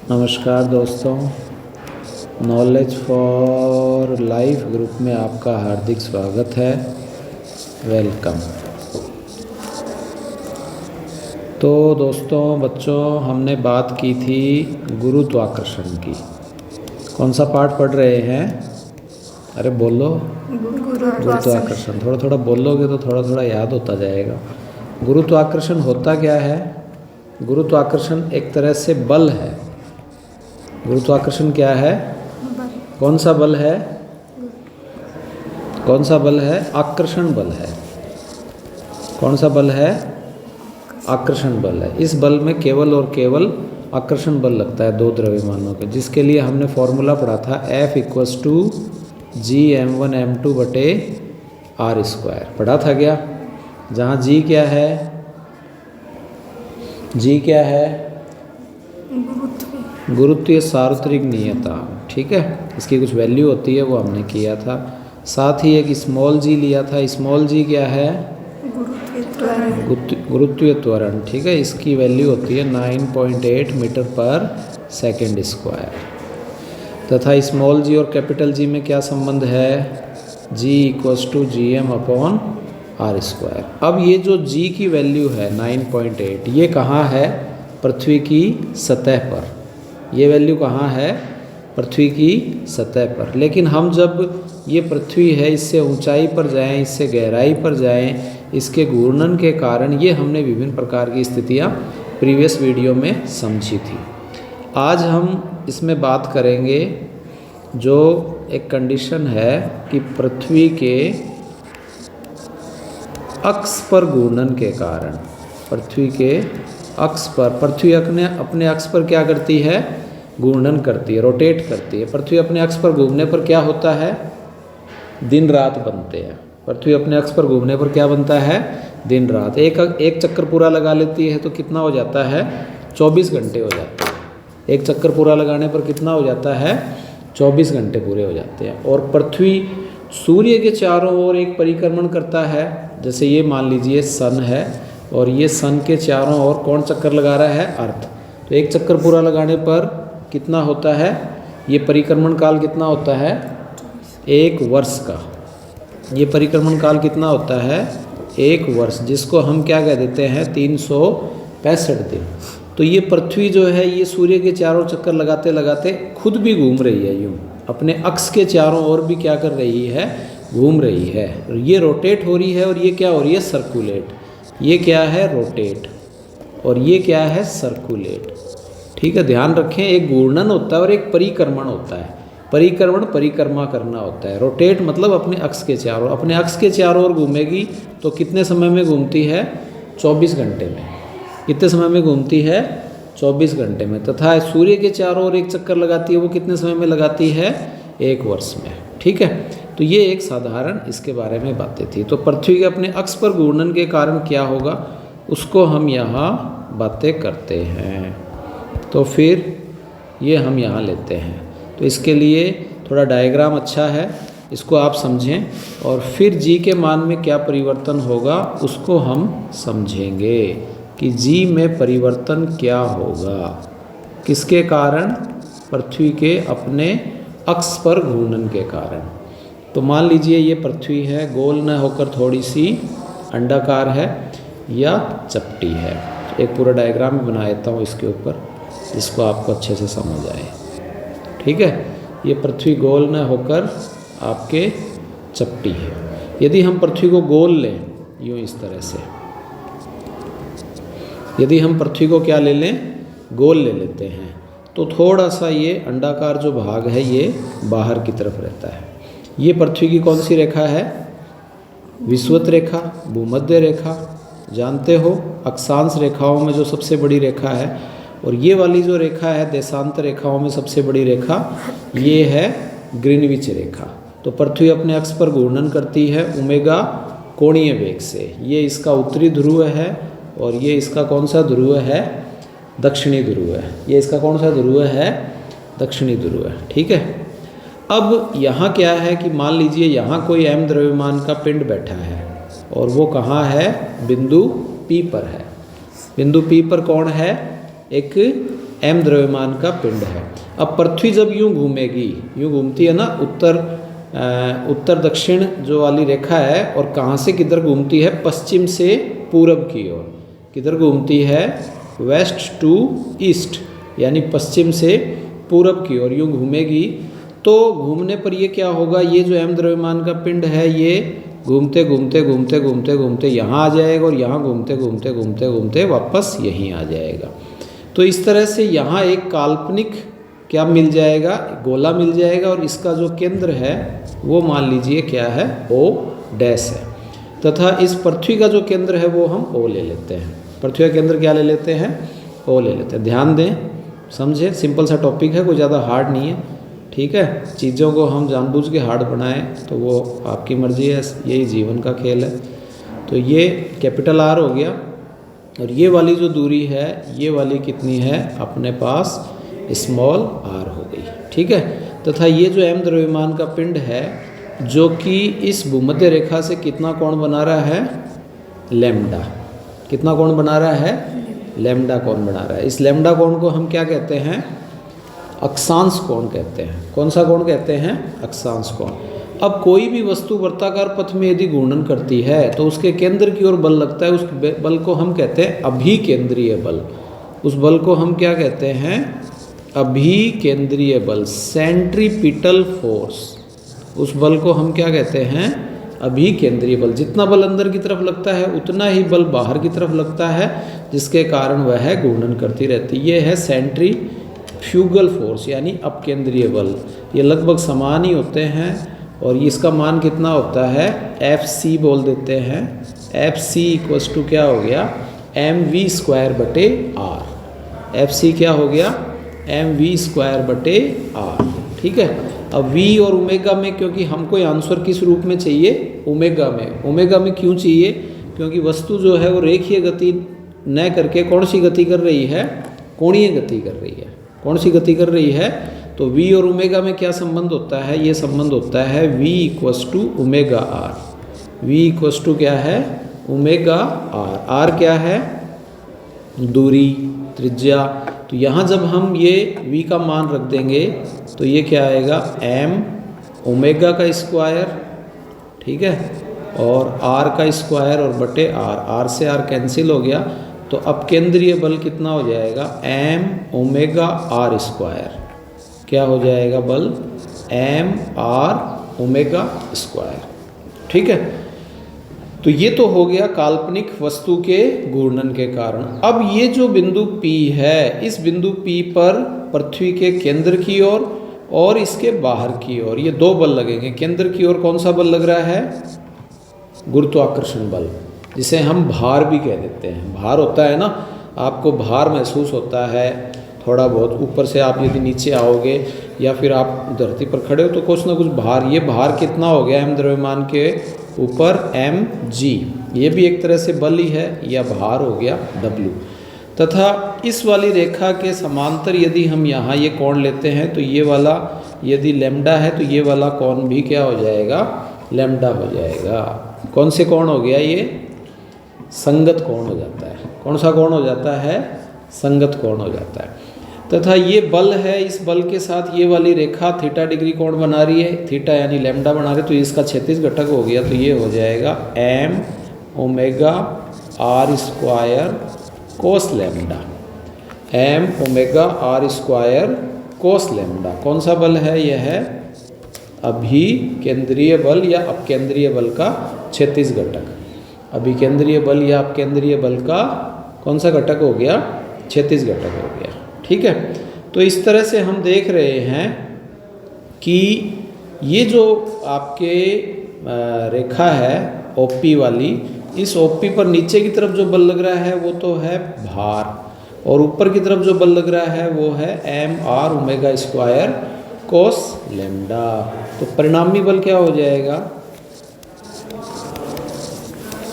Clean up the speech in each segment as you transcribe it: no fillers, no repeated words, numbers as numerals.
नमस्कार दोस्तों, knowledge for life group में आपका हार्दिक स्वागत है। वेलकम। तो दोस्तों बच्चों, हमने बात की थी गुरुत्वाकर्षण की। कौन सा पाठ पढ़ रहे हैं? अरे बोलो। गुरुत्वाकर्षण। थोड़ा थोड़ा बोलोगे तो थोड़ा थोड़ा याद होता जाएगा। गुरुत्वाकर्षण होता क्या है? गुरुत्वाकर्षण एक तरह से बल है। गुरुत्वाकर्षण क्या है? कौन सा बल है? कौन सा बल है? आकर्षण बल है। कौन सा बल है? आकर्षण बल है। इस बल में केवल और केवल आकर्षण बल लगता है दो द्रव्यमानों के, जिसके लिए हमने फॉर्मूला पढ़ा था F = G m1m2/r²। पढ़ा था क्या? जहाँ G क्या है? G क्या है? गुरुत्वीय सार्वत्रिक नियता। ठीक है, इसकी कुछ वैल्यू होती है, वो हमने किया था। साथ ही एक स्मॉल जी लिया था। स्मॉल जी क्या है? गुरुत्वीय त्वरण। ठीक है, इसकी वैल्यू होती है 9.8 मीटर/सेकंड स्क्वायर। तथा स्मॉल जी और कैपिटल जी में क्या संबंध है? G = Gm/r²। अब ये जो G की वैल्यू है 9.8, ये कहाँ है? पृथ्वी की सतह पर। ये वैल्यू कहाँ है? पृथ्वी की सतह पर। लेकिन हम जब ये पृथ्वी है, इससे ऊंचाई पर जाएं, इससे गहराई पर जाएं, इसके घूर्णन के कारण ये हमने विभिन्न प्रकार की स्थितियाँ प्रीवियस वीडियो में समझी थी। आज हम इसमें बात करेंगे जो एक कंडीशन है कि पृथ्वी के अक्ष पर घूर्णन के कारण, पृथ्वी के अक्ष पर, पृथ्वी अपने अक्ष पर क्या करती है? घूर्णन करती है, रोटेट करती है। पृथ्वी अपने अक्ष पर घूमने पर क्या होता है? दिन रात बनते हैं। पृथ्वी अपने अक्ष पर घूमने पर क्या बनता है? दिन रात। एक चक्कर पूरा लगा लेती है तो कितना हो जाता है? 24 घंटे हो जाते हैं। एक चक्कर पूरा लगाने पर कितना हो जाता है? 24 घंटे पूरे हो जाते हैं। और पृथ्वी सूर्य के चारों ओर एक परिक्रमण करता है। जैसे ये मान लीजिए सन है, और ये सन के चारों ओर कौन चक्कर लगा रहा है? अर्थ। तो एक चक्कर पूरा लगाने पर कितना होता है? ये परिक्रमण काल कितना होता है? 1 वर्ष का। ये परिक्रमण काल कितना होता है? 1 वर्ष, जिसको हम क्या कह देते हैं? 365 दिन। तो ये पृथ्वी जो है, ये सूर्य के चारों चक्कर लगाते लगाते खुद भी घूम रही है। यूँ अपने अक्ष के चारों ओर भी क्या कर रही है? घूम रही है। ये रोटेट हो रही है, और ये क्या हो रही है? सर्कुलेट। ये क्या है? रोटेट। और ये क्या है? सर्कुलेट। ठीक है, ध्यान रखें, एक घूर्णन होता है और एक परिक्रमण होता है। परिक्रमण परिक्रमा करना होता है। रोटेट मतलब अपने अक्ष के चारों, अपने अक्ष के चारों ओर घूमेगी तो कितने समय में घूमती है? 24 घंटे में। कितने समय में घूमती है? 24 घंटे में। तथा सूर्य के चारों ओर एक चक्कर लगाती है, वो कितने समय में लगाती है? 1 वर्ष में। ठीक है, तो ये एक साधारण इसके बारे में बातें थी। तो पृथ्वी के अपने अक्ष पर घूर्णन के कारण क्या होगा, उसको हम यहाँ बातें करते हैं। तो फिर ये हम यहाँ लेते हैं। तो इसके लिए थोड़ा डायग्राम अच्छा है, इसको आप समझें, और फिर जी के मान में क्या परिवर्तन होगा उसको हम समझेंगे कि जी में परिवर्तन क्या होगा, किसके कारण? पृथ्वी के अपने अक्ष पर घूर्णन के कारण। तो मान लीजिए ये पृथ्वी है, गोल न होकर थोड़ी सी अंडाकार है या चपटी है। एक पूरा डायग्राम बना देता हूँ इसके ऊपर, जिसको आपको अच्छे से समझ आए। ठीक है, ये पृथ्वी गोल न होकर आपके चपटी है। यदि हम पृथ्वी को गोल लें, यूँ इस तरह से, यदि हम पृथ्वी को क्या ले लें? गोल ले लेते हैं, तो थोड़ा सा ये अंडाकार जो भाग है ये बाहर की तरफ रहता है। ये पृथ्वी की कौन सी रेखा है? विषुवत रेखा, भूमध्य रेखा, जानते हो, अक्षांश रेखाओं में जो सबसे बड़ी रेखा है। और ये वाली जो रेखा है देशांतर रेखाओं में सबसे बड़ी रेखा, ये है ग्रीनविच रेखा। तो पृथ्वी अपने अक्ष पर घूर्णन करती है ओमेगा कोणीय वेग से। ये इसका उत्तरी ध्रुव है, और ये इसका कौन सा ध्रुव है? दक्षिणी ध्रुव है। ये इसका कौन सा ध्रुव है? दक्षिणी ध्रुव है। ठीक है, अब यहाँ क्या है कि मान लीजिए यहाँ कोई m द्रव्यमान का पिंड बैठा है, और वो कहाँ है? बिंदु P पर है। बिंदु P पर कौन है? एक m द्रव्यमान का पिंड है। अब पृथ्वी जब यूं घूमेगी, यूं घूमती है ना, उत्तर दक्षिण जो वाली रेखा है, और कहाँ से किधर घूमती है, पश्चिम से पूरब की ओर। किधर घूमती है, वेस्ट टू ईस्ट, यानी पश्चिम से पूरब की ओर यूं घूमेगी। तो घूमने पर ये क्या होगा, ये जो m द्रव्यमान का पिंड है ये घूमते घूमते घूमते घूमते घूमते यहाँ आ जाएगा, और यहाँ घूमते घूमते घूमते घूमते वापस यहीं आ जाएगा। तो इस तरह से यहाँ एक काल्पनिक क्या मिल जाएगा, गोला मिल जाएगा, और इसका जो केंद्र है वो मान लीजिए क्या है, O डैश है। तथा इस पृथ्वी का जो केंद्र है वो हम O ले लेते हैं। पृथ्वी का केंद्र क्या ले लेते हैं, O ले लेते हैं। ध्यान दें, समझे, सिंपल सा टॉपिक है, कोई ज़्यादा हार्ड नहीं है, ठीक है। चीज़ों को हम जानबूझ के हार्ड बनाएं तो वो आपकी मर्ज़ी है, यही जीवन का खेल है। तो ये कैपिटल R हो गया, और ये वाली जो दूरी है ये वाली कितनी है अपने पास, स्मॉल r हो गई, ठीक है। तथा ये जो m द्रव्यमान का पिंड है जो कि इस भूमध्य रेखा से कितना कोण बना रहा है, लैम्डा। कितना कोण बना रहा है, लैम्डा कोण बना रहा है। इस लैम्डा कोण को हम क्या कहते हैं, अक्षांश कोण कहते हैं। कौन सा कोण कहते हैं, अक्षांश कोण। अब कोई भी वस्तु वर्ताकार पथ में यदि घूर्णन करती है तो उसके केंद्र की ओर बल लगता है, उस बल को हम कहते हैं अभिकेंद्रीय बल। उस बल को हम क्या कहते हैं, अभिकेंद्रीय बल, सेंट्रीपिटल फोर्स। उस बल को हम क्या कहते हैं, अभिकेंद्रीय बल। जितना बल अंदर की तरफ लगता है उतना ही बल बाहर की तरफ लगता है, जिसके कारण वह घूर्णन करती रहती है। ये है सेंट्रीफ्यूगल फोर्स, यानी अपकेंद्रीय बल। ये लगभग समान ही होते हैं, और इसका मान कितना होता है, Fc बोल देते हैं। Fc इक्वल्स टू क्या हो गया, mv²/r। Fc क्या हो गया, mv²/r, ठीक है। अब v और ओमेगा में, क्योंकि हमको आंसर किस रूप में चाहिए, ओमेगा में। ओमेगा में क्यों चाहिए, क्योंकि वस्तु जो है वो रेखीय गति न करके कौन सी गति कर रही है, कोणीय गति कर रही है। कौन सी गति कर रही है, तो v और ओमेगा में क्या संबंध होता है, ये संबंध होता है v equals to omega r। v equals to क्या है, ओमेगा r। r क्या है, दूरी, त्रिज्या। तो यहाँ जब हम ये v का मान रख देंगे तो ये क्या आएगा, m ओमेगा का स्क्वायर, ठीक है, और r का स्क्वायर और बटे r। r से r कैंसिल हो गया, तो अब केंद्रीय बल कितना हो जाएगा, m ओमेगा r स्क्वायर। क्या हो जाएगा बल, m r ओमेगा स्क्वायर, ठीक है। तो ये तो हो गया काल्पनिक वस्तु के घूर्णन के कारण। अब ये जो बिंदु P है, इस बिंदु P पर पृथ्वी के केंद्र की ओर और इसके बाहर की ओर ये दो बल लगेंगे। केंद्र की ओर कौन सा बल लग रहा है, गुरुत्वाकर्षण बल, जिसे हम भार भी कह देते हैं। भार होता है ना, आपको भार महसूस होता है थोड़ा बहुत, ऊपर से आप यदि नीचे आओगे या फिर आप धरती पर खड़े हो तो कुछ ना कुछ भार। ये भार कितना हो गया, m द्रव्यमान के ऊपर mg, ये भी एक तरह से बल ही है, या भार हो गया w। तथा इस वाली रेखा के समांतर यदि हम यहाँ ये कोण लेते हैं तो ये वाला यदि लैम्डा है तो ये वाला कोण भी क्या हो जाएगा, लैम्डा हो जाएगा। कौन से कोण हो गया, ये संगत कोण हो जाता है। कौन सा कोण हो जाता है, संगत कोण हो जाता है। तथा ये बल है, इस बल के साथ ये वाली रेखा थीटा डिग्री कोण बना रही है, थीटा यानी लैम्डा बना रही है, तो इसका क्षैतिज घटक हो गया, तो ये हो जाएगा m ओमेगा r स्क्वायर कोस lambda. m omega r square कोस लैम्डा। कौन सा बल है, यह है अभिकेंद्रीय बल या अपकेंद्रीय बल का क्षैतिज घटक। अभिकेंद्रीय बल या अपकेंद्रीय बल का कौन सा घटक हो गया, क्षैतिज घटक हो गया, ठीक है। तो इस तरह से हम देख रहे हैं कि ये जो आपके रेखा है OP वाली, इस OP पर नीचे की तरफ जो बल लग रहा है वो तो है भार, और ऊपर की तरफ जो बल लग रहा है वो है m r ओमेगा स्क्वायर कोस लैम्डा। तो परिणामी बल क्या हो जाएगा,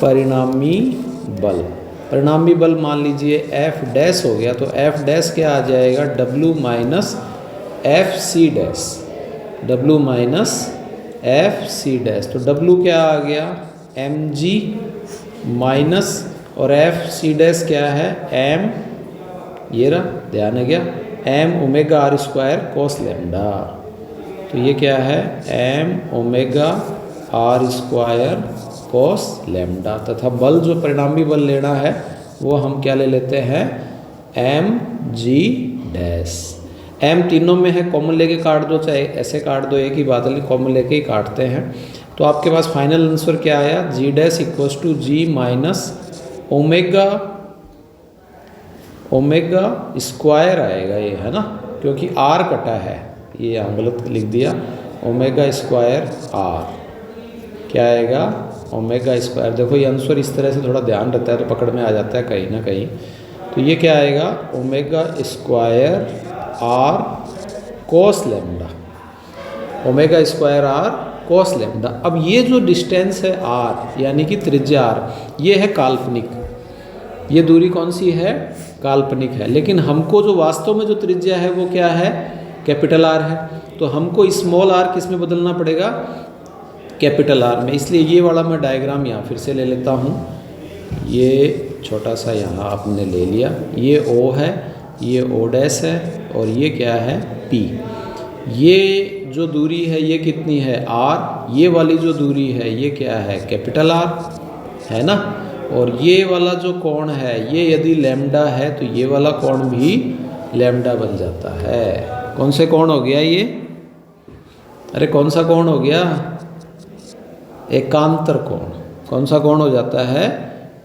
परिणामी बल मान लीजिए F डैश हो गया, तो F डैश क्या आ जाएगा, W minus F C dash, W minus F C dash. तो W क्या आ गया, mg माइनस, और एफ सी डैश क्या है, m, ये रहा, ध्यान है क्या, M omega R square cos lambda. तो ये क्या है, M omega R square cos lambda, तथा बल जो परिणामी बल लेना है वो हम क्या ले लेते हैं, एम जी डैश। एम तीनों में है, कॉमन लेके काट दो, चाहे ऐसे काट दो, एक ही बात है, कॉमन लेके ही काटते हैं। तो आपके पास फाइनल आंसर क्या आया, g dash equals to g minus omega square आएगा ये, है ना, क्योंकि आर कटा है, ये यहाँ गलत लिख दिया, ओमेगा स्क्वायर आर क्या आएगा, ओमेगा स्क्वायर। देखो ये आंसर इस तरह से थोड़ा ध्यान रहता है तो पकड़ में आ जाता है कहीं ना कहीं। तो ये क्या आएगा, omega square are cos lambda, omega square are cos lambda. अब ये जो डिस्टेंस है आर, यानी कि त्रिज्या आर, ये है काल्पनिक, ये दूरी कौन सी है, काल्पनिक है। लेकिन हमको जो वास्तव में जो त्रिज्या है वो क्या है, कैपिटल आर है। तो हमको स्मॉल आर किस में बदलना पड़ेगा, कैपिटल आर में। इसलिए ये वाला मैं डायग्राम यहाँ फिर से ले लेता हूँ। ये छोटा सा यहाँ आपने ले लिया, ये ओ है, ये ओ डैश है, और ये क्या है, पी। ये जो दूरी है ये कितनी है, आर। ये वाली जो दूरी है ये क्या है, कैपिटल आर, है ना। और ये वाला जो कोण है ये यदि लैम्डा है तो ये वाला कोण भी लैम्डा बन जाता है। कौन से कोण हो गया ये, अरे कौन सा कोण हो गया, एकांतर कोण। कौन सा कोण हो जाता है,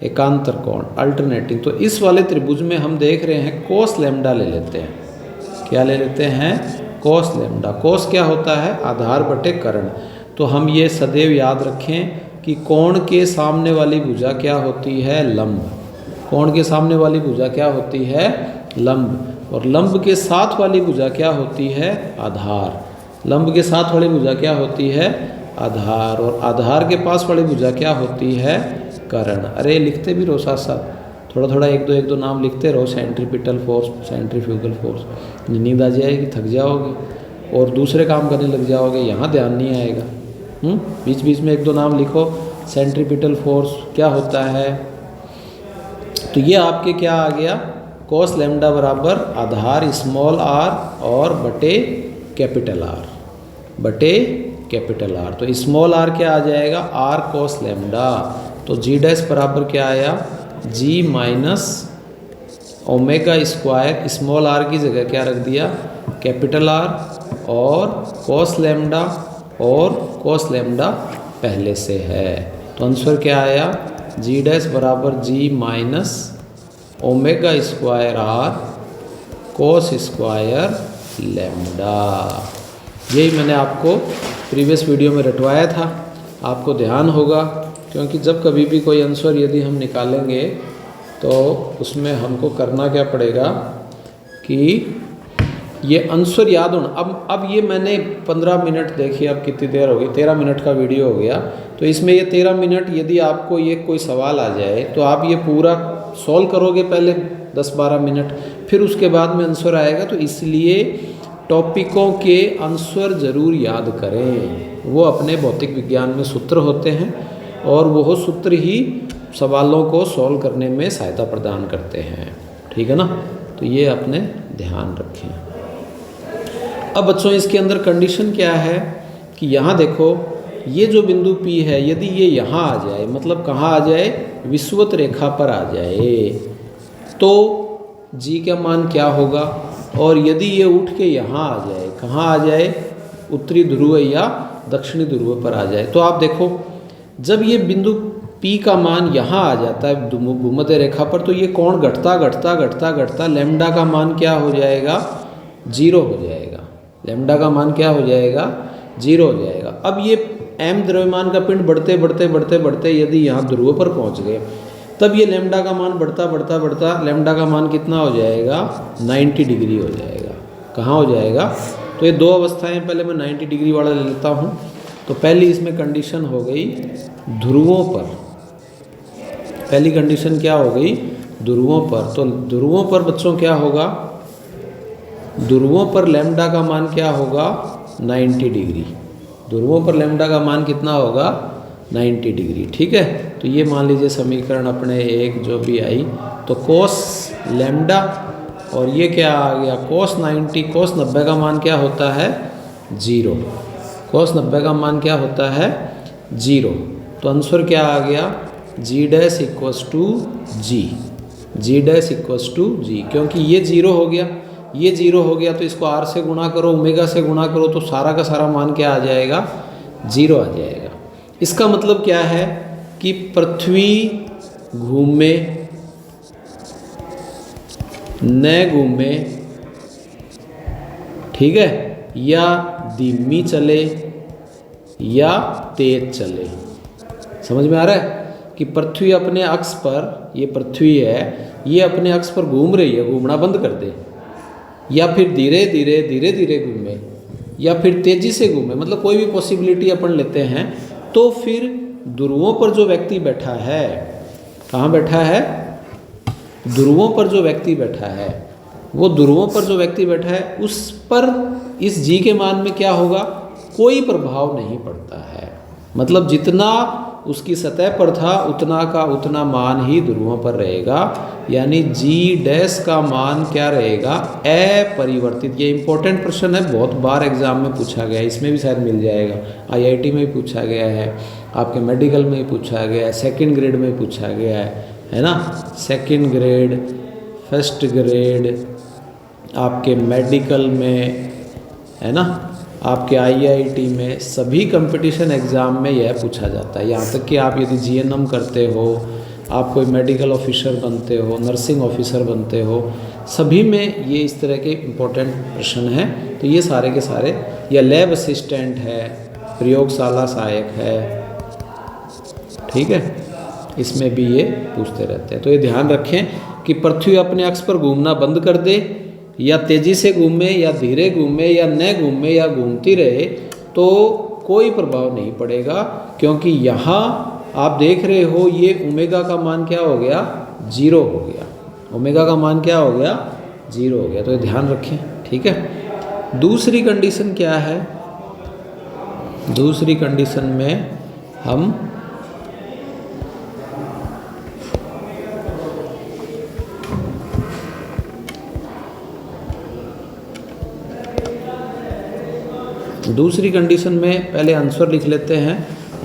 एकांतर कोण, अल्टरनेटिंग। तो इस वाले त्रिभुज में हम देख रहे हैं कोस लैम्डा ले लेते हैं, क्या ले लेते हैं, कोस लैम्डा। कोस क्या होता है, आधार बटे कर्ण। तो हम ये सदैव याद रखें कि कोण के सामने वाली भुजा क्या होती है, लंब। कोण के सामने वाली भुजा क्या होती है, लंब। और लंब के साथ वाली भुजा क्या होती है, आधार। लंब के साथ वाली भुजा क्या होती है, आधार। और आधार के पास वाली भुजा क्या होती है, कर्ण। अरे लिखते भी रहो साथ साथ, थोड़ा थोड़ा एक दो नाम लिखते रहो। सेंट्रीपिटल फोर्स, सेंट्रीफ्यूगल फोर्स, नींद आ जाएगी, थक जाओगे और दूसरे काम करने लग जाओगे, यहाँ ध्यान नहीं आएगा। बीच बीच में एक दो नाम लिखो। सेंट्रीपिटल फोर्स क्या होता है, तो ये आपके क्या आ गया, कोस लैम्डा बराबर आधार स्मॉल आर और बटे कैपिटल आर, बटे कैपिटल आर। तो स्मॉल आर क्या आ जाएगा, आर कोस लैम्डा। तो जी डैश बराबर क्या आया, g minus omega square, small r की जगह क्या रख दिया, कैपिटल आर, और कोस लैम्डा, और कोस लैम्डा पहले से है। तो आंसर क्या आया, जी डैश बराबर g minus omega square are cos square lambda. यही मैंने आपको प्रीवियस वीडियो में रटवाया था, आपको ध्यान होगा, क्योंकि जब कभी भी कोई आंसर यदि हम निकालेंगे तो उसमें हमको करना क्या पड़ेगा कि ये आंसर याद होना। अब ये मैंने 15 मिनट देखिए, अब कितनी देर हो गई, 13 मिनट का वीडियो हो गया। तो इसमें ये 13 मिनट यदि आपको ये कोई सवाल आ जाए तो आप ये पूरा सॉल्व करोगे पहले 10-12 मिनट, फिर उसके बाद में आंसर आएगा। तो इसलिए टॉपिकों के आंसर ज़रूर याद करें, वो अपने भौतिक विज्ञान में सूत्र होते हैं और वो सूत्र ही सवालों को सॉल्व करने में सहायता प्रदान करते हैं, ठीक है ना। तो ये अपने ध्यान रखें। अब बच्चों इसके अंदर कंडीशन क्या है कि यहाँ देखो, ये जो बिंदु P है यदि ये यहाँ आ जाए, मतलब कहाँ आ जाए, विषुवत रेखा पर आ जाए, तो G का मान क्या होगा। और यदि ये उठ के यहाँ आ जाए, कहाँ आ जाए, उत्तरी ध्रुव या दक्षिणी ध्रुव पर आ जाए, तो आप देखो जब ये बिंदु P का मान यहाँ आ जाता है भूमध्य रेखा पर, तो ये कोण घटता घटता घटता घटता लैम्डा का मान क्या हो जाएगा, 0 हो जाएगा। लैम्डा का मान क्या हो जाएगा, 0 हो जाएगा। अब ये m द्रव्यमान का पिंड बढ़ते बढ़ते बढ़ते बढ़ते यदि यहाँ ध्रुव पर पहुँच गए, तब ये लैम्डा का मान बढ़ता बढ़ता बढ़ता लैम्डा का मान कितना हो जाएगा, 90 डिग्री हो जाएगा। कहाँ हो जाएगा, तो ये दो अवस्थाएं, पहले मैं 90 डिग्री वाला ले लेता हूँ। तो पहली इसमें कंडीशन हो गई ध्रुवों पर, पहली कंडीशन क्या हो गई, ध्रुवों पर। तो ध्रुवों पर बच्चों क्या होगा, ध्रुवों पर लैम्डा का मान क्या होगा, 90 डिग्री। ध्रुवों पर लैम्डा का मान कितना होगा, 90 डिग्री, ठीक है। तो ये मान लीजिए समीकरण अपने एक जो भी आई, तो कोस लैम्डा और ये क्या आ गया cos 90, cos 90 का मान क्या होता है 0, cos 90 का मान क्या होता है 0। तो आंसर क्या आ गया g dash equals to g, g dash equals to g, क्योंकि ये 0 हो गया, ये 0 हो गया तो इसको r से गुणा करो, ओमेगा से गुणा करो तो सारा का सारा मान क्या आ जाएगा 0 आ जाएगा। इसका मतलब क्या है कि पृथ्वी घूमे न घूमे, ठीक है, या धीमी चले या तेज चले। समझ में आ रहा है कि पृथ्वी अपने अक्ष पर, ये पृथ्वी है, ये अपने अक्ष पर घूम रही है, घूमना बंद कर दे, या फिर धीरे धीरे घूमे, या फिर तेजी से घूमे, मतलब कोई भी पॉसिबिलिटी अपन लेते हैं। तो फिर ध्रुवों पर जो व्यक्ति बैठा है, कहाँ बैठा है, ध्रुवों पर जो व्यक्ति बैठा है, वो ध्रुवों पर जो व्यक्ति बैठा है उस पर इस जी के मान में क्या होगा, कोई प्रभाव नहीं पड़ता है। मतलब जितना उसकी सतह पर था उतना का उतना मान ही ध्रुवों पर रहेगा, यानी जी डैश का मान क्या रहेगा, अपरिवर्तित। ये इंपॉर्टेंट प्रश्न है, बहुत बार एग्जाम में पूछा गया है, इसमें भी शायद मिल जाएगा, आईआईटी में भी पूछा गया है, आपके मेडिकल में भी पूछा गया है, सेकंड ग्रेड में भी पूछा गया है ना, सेकंड ग्रेड, फर्स्ट ग्रेड, आपके मेडिकल में, है ना, आपके आईआईटी में, सभी कंपटीशन एग्ज़ाम में यह पूछा जाता है। यहाँ तक कि आप यदि जीएनएम करते हो, आप कोई मेडिकल ऑफिसर बनते हो, नर्सिंग ऑफिसर बनते हो, सभी में ये इस तरह के इम्पोर्टेंट प्रश्न हैं। तो ये सारे के सारे, या लैब असिस्टेंट है, प्रयोगशाला सहायक है, ठीक है, इसमें भी ये पूछते रहते हैं। तो ये ध्यान रखें कि पृथ्वी अपने अक्ष पर घूमना बंद कर दे, या तेज़ी से घूमे, या धीरे घूमे, या न घूमे, या घूमती रहे, तो कोई प्रभाव नहीं पड़ेगा, क्योंकि यहाँ आप देख रहे हो ये ओमेगा का मान क्या हो गया 0 हो गया, ओमेगा का मान क्या हो गया 0 हो गया। तो ये ध्यान रखें, ठीक है। दूसरी कंडीशन क्या है, दूसरी कंडीशन में हम दूसरी कंडीशन में पहले आंसर लिख लेते हैं।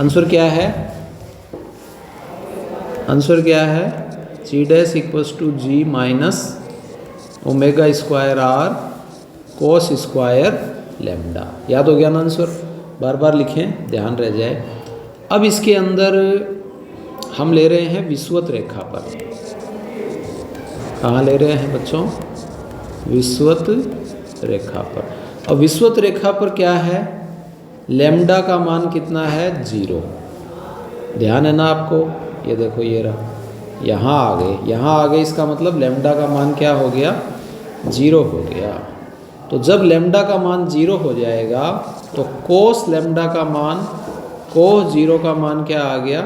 आंसर क्या है, आंसर क्या है, g dash equals to g minus omega square are cos square lambda. याद हो गया ना आंसर, बार बार लिखें, ध्यान रह जाए। अब इसके अंदर हम ले रहे हैं विषुवत रेखा पर, कहाँ ले रहे हैं बच्चों, विषुवत रेखा पर। और विषुवत रेखा पर क्या है, लेमडा का मान कितना है 0, ध्यान है ना आपको, ये देखो ये रहा, यहाँ आ गए, यहाँ आ गए, इसका मतलब लेमडा का मान क्या हो गया 0 हो गया। तो जब लेमडा का मान 0 हो जाएगा तो कोस लेमडा का मान, कोस 0 का मान क्या आ गया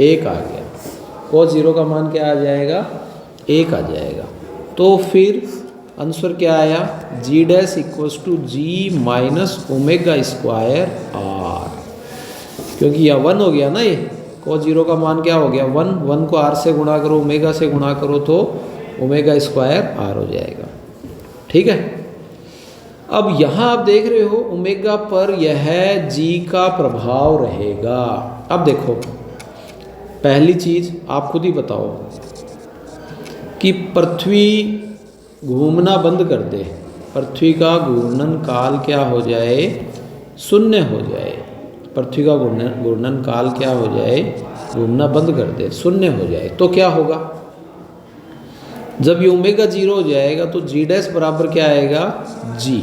1 आ गया, कोस 0 का मान क्या आ जाएगा 1 आ जाएगा। तो फिर आंसर क्या आया, g dash equals to g minus omega square r, क्योंकि यह 1 हो गया ना, ये कोस 0 का मान क्या हो गया 1, 1 को आर से गुणा करो, ओमेगा से गुणा करो तो ओमेगा स्क्वायर आर हो जाएगा, ठीक है। अब यहाँ आप देख रहे हो ओमेगा पर यह जी का प्रभाव रहेगा। अब देखो पहली चीज़ आप खुद ही बताओ कि पृथ्वी घूमना बंद कर दे, पृथ्वी का घूर्णन काल क्या हो जाए 0 हो जाए, पृथ्वी का घूर्णन काल क्या हो जाए, घूमना बंद कर दे 0 हो जाए, तो क्या होगा, जब ये ओमेगा 0 हो जाएगा तो जी डैश बराबर क्या आएगा जी,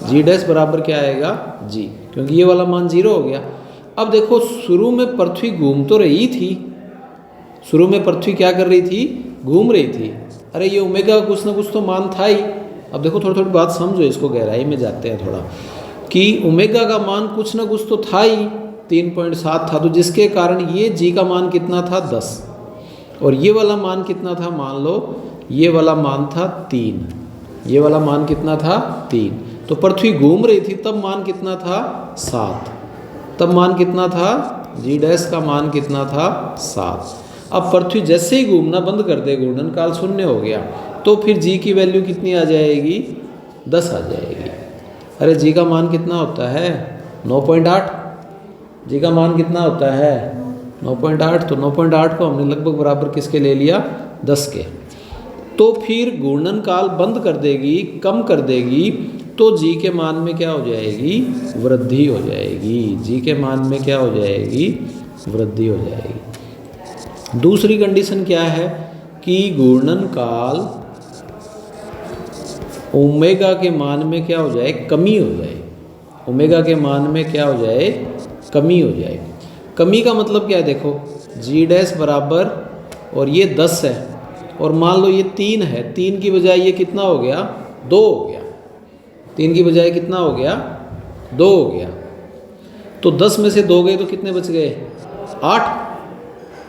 जी डैश बराबर क्या आएगा जी, क्योंकि ये वाला मान 0 हो गया। अब देखो शुरू में पृथ्वी घूम तो रही थी, शुरू में पृथ्वी क्या कर रही थी, घूम रही थी, अरे ये ओमेगा का कुछ ना कुछ तो मान था ही। अब देखो थोड़ी थोड़ी बात समझो, इसको गहराई में जाते हैं थोड़ा, कि ओमेगा का मान कुछ ना कुछ तो था ही, 3.7 था, तो जिसके कारण ये जी का मान कितना था 10, और ये वाला मान कितना था, मान लो ये वाला मान था 3, ये वाला मान कितना था 3, तो पृथ्वी घूम रही थी तब मान कितना था 7, तब मान कितना था जी डैश का मान कितना था 7। अब पृथ्वी जैसे ही घूमना बंद कर दे, घूर्णन काल 0 हो गया, तो फिर जी की वैल्यू कितनी आ जाएगी? 10 आ जाएगी। अरे जी का मान कितना होता है? 9.8। जी का मान कितना होता है? 9.8। तो 9.8 को हमने लगभग बराबर किसके ले लिया? 10 के। तो फिर घूर्णन काल बंद कर देगी, कम कर देगी, तो जी के मान में क्या हो जाएगी? वृद्धि हो जाएगी। जी के मान में क्या हो जाएगी? वृद्धि हो जाएगी। दूसरी कंडीशन क्या है कि घूर्णन काल ओमेगा के मान में क्या हो जाए? कमी हो जाए। ओमेगा के मान में क्या हो जाए? कमी हो जाए। कमी का मतलब क्या है? देखो जी डैश बराबर, और ये 10 है, और मान लो ये 3 है, 3 की बजाय ये कितना हो गया? 2 हो गया। 3 की बजाय कितना हो गया? 2 हो गया। तो 10 में से 2 गए तो कितने बच गए? 8।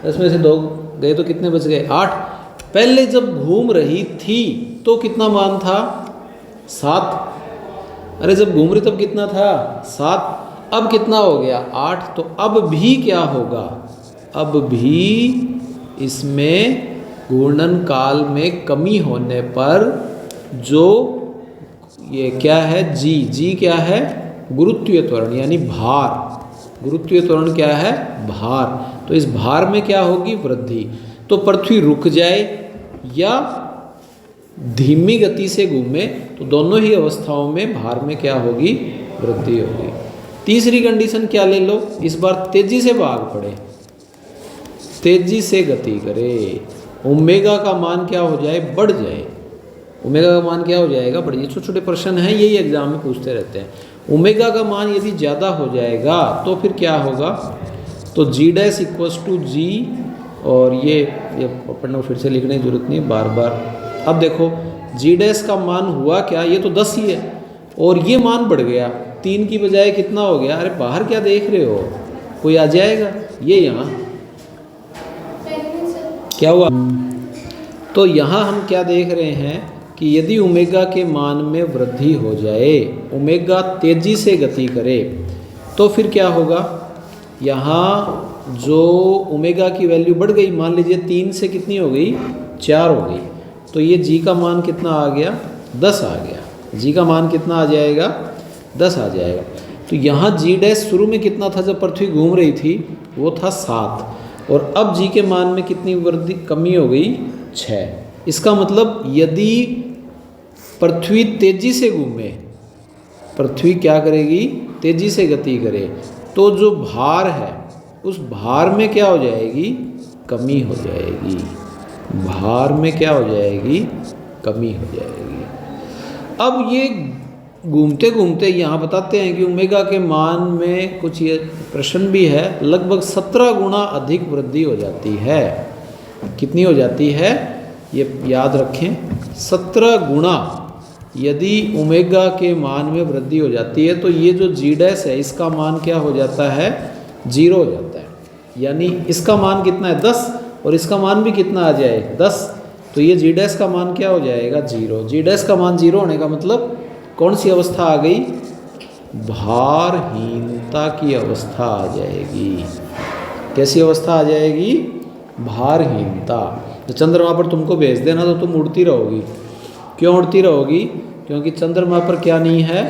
10 में से 2 गए तो कितने बच गए? 8। पहले जब घूम रही थी तो कितना मान था? 7। अरे जब घूम रही तब कितना था? 7। अब कितना हो गया? 8। तो अब भी क्या होगा? अब भी इसमें घूर्णन काल में कमी होने पर जो ये क्या है? जी क्या है? गुरुत्वीय त्वरण यानी भार। गुरुत्वीय त्वरण क्या है? भार। तो इस भार में क्या होगी? वृद्धि। तो पृथ्वी रुक जाए या धीमी गति से घूमे तो दोनों ही अवस्थाओं में भार में क्या होगी? वृद्धि होगी। तीसरी कंडीशन क्या ले लो? इस बार तेजी से भाग पड़े, तेजी से गति करे, ओमेगा का मान क्या हो जाए? बढ़ जाए। ओमेगा का मान क्या हो जाएगा? बढ़ जाए। छोटे छोटे प्रश्न हैं, यही एग्जाम में पूछते रहते हैं। ओमेगा का मान यदि ज़्यादा हो जाएगा तो फिर क्या होगा? तो जी डैश इक्वल्स टू जी, और ये अपन को फिर से लिखने की जरूरत नहीं बार बार। अब देखो जी डैश का मान हुआ क्या? ये तो 10 ही है, और ये मान बढ़ गया। 3 की बजाय कितना हो गया? अरे बाहर क्या देख रहे हो? कोई आ जाएगा? ये यहाँ क्या हुआ? तो यहाँ हम क्या देख रहे हैं कि यदि ओमेगा के मान में वृद्धि हो जाए, ओमेगा तेजी से गति करे, तो फिर क्या होगा? यहाँ जो ओमेगा की वैल्यू बढ़ गई, मान लीजिए 3 से कितनी हो गई? 4 हो गई। तो ये जी का मान कितना आ गया? 10 आ गया। जी का मान कितना आ जाएगा? 10 आ जाएगा। तो यहाँ जी डैश शुरू में कितना था जब पृथ्वी घूम रही थी? वो था 7, और अब जी के मान में कितनी वृद्धि कमी हो गई? 6। इसका मतलब यदि पृथ्वी तेजी से घूमे, पृथ्वी क्या करेगी? तेजी से गति करे, तो जो भार है उस भार में क्या हो जाएगी? कमी हो जाएगी। भार में क्या हो जाएगी? कमी हो जाएगी। अब ये घूमते घूमते यहाँ बताते हैं कि ओमेगा के मान में कुछ ये प्रश्न भी है, लगभग 17 गुना अधिक वृद्धि हो जाती है। कितनी हो जाती है? ये याद रखें, 17 गुना यदि ओमेगा के मान में वृद्धि हो जाती है तो ये जो जी डैश है इसका मान क्या हो जाता है? 0 हो जाता है। यानी इसका मान कितना है? 10, और इसका मान भी कितना आ जाए? 10। तो ये जी डैश का मान क्या हो जाएगा? 0। जी डैश का मान 0 होने का मतलब कौन सी अवस्था आ गई? भारहीनता की अवस्था आ जाएगी। कैसी अवस्था आ जाएगी? भारहीनता। तो चंद्रमा पर तुमको भेज देना तो तुम उड़ती रहोगी। क्यों उड़ती रहोगी? क्योंकि चंद्रमा पर क्या नहीं है?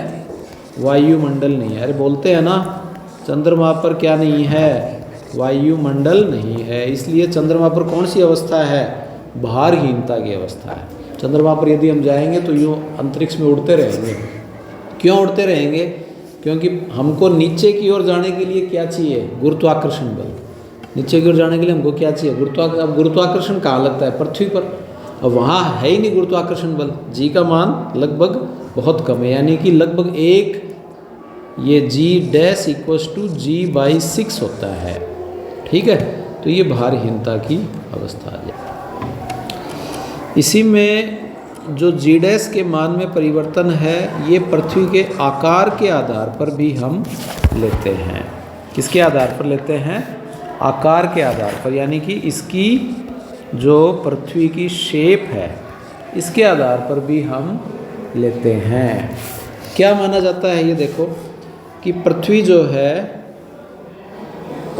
वायुमंडल नहीं है। अरे बोलते हैं ना, चंद्रमा पर क्या नहीं है? वायुमंडल नहीं है। इसलिए चंद्रमा पर कौन सी अवस्था है? भारहीनता की अवस्था है। चंद्रमा पर यदि हम जाएंगे तो यूँ अंतरिक्ष में उड़ते रहेंगे। क्यों उड़ते रहेंगे? क्योंकि हमको नीचे की ओर जाने के लिए क्या चाहिए? गुरुत्वाकर्षण बल। नीचे की ओर जाने के लिए हमको क्या चाहिए? गुरुत्वाकर्षण कहाँ लगता है? पृथ्वी पर। अब वहाँ है ही नहीं गुरुत्वाकर्षण बल। जी का मान लगभग बहुत कम है, यानी कि लगभग 1, ये जी डैश इक्वल्स टू G/6 होता है। ठीक है, तो ये भारहीनता की अवस्था आ जाए। इसी में जो जी डैश के मान में परिवर्तन है ये पृथ्वी के आकार के आधार पर भी हम लेते हैं। किसके आधार पर लेते हैं? आकार के आधार पर, यानी कि इसकी जो पृथ्वी की शेप है इसके आधार पर भी हम लेते हैं। क्या माना जाता है? ये देखो कि पृथ्वी जो है,